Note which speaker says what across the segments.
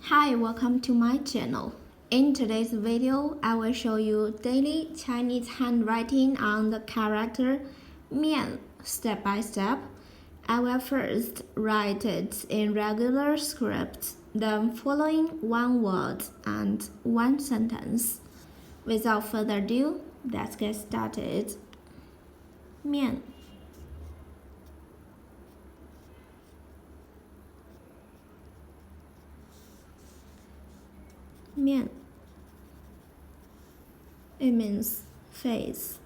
Speaker 1: Hi, welcome to my channel. In today's video, I will show you daily Chinese handwriting on the character miàn step by step. I will first write it in regular script, then following one word and one sentence. Without further ado, let's get started. Miàn. Miàn. It means face.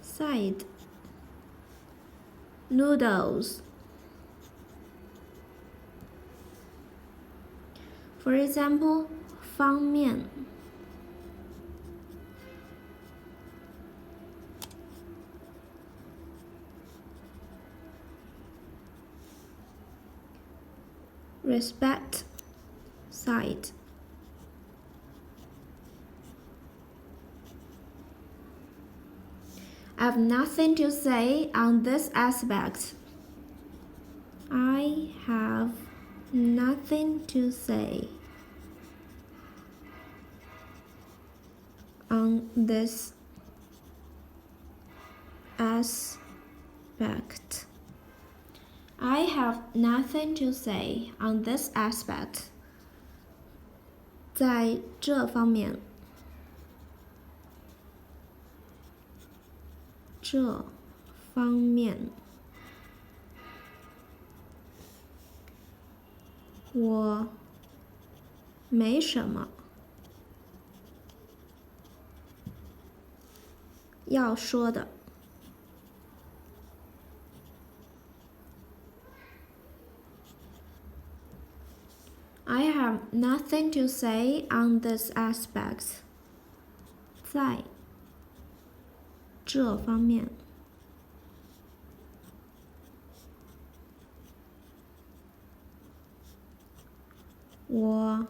Speaker 1: Side. Noodles. For example, 方面. Respect. Side. I have nothing to say on this aspect. I have nothing to say on this aspect. I have nothing to say on this aspect. 在这方面，这方面，我没什么要说的。I have nothing to say on this aspect. 在这方面，我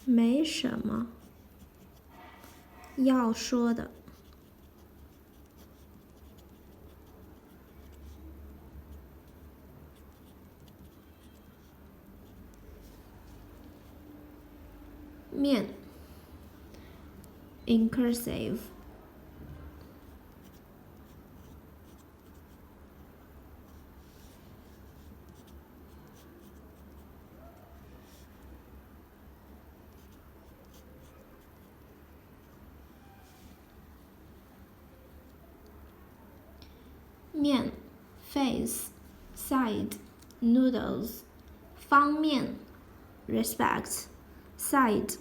Speaker 1: 没什么要说的。面 in cursive. Miàn, face, side, noodles. 方面 respect, side.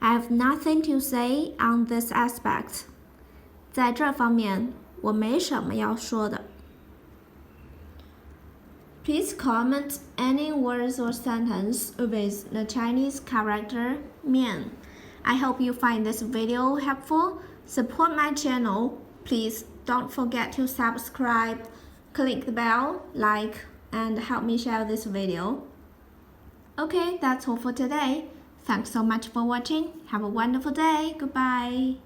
Speaker 1: I have nothing to say on this aspect. 在这方面，我没什么要说的。Please comment any words or sentence with the Chinese character miàn. I hope you find this video helpful. Support my channel. Please don't forget to subscribe, click the bell, like, and help me share this video. Okay, that's all for today. Thanks so much for watching. Have a wonderful day. Goodbye.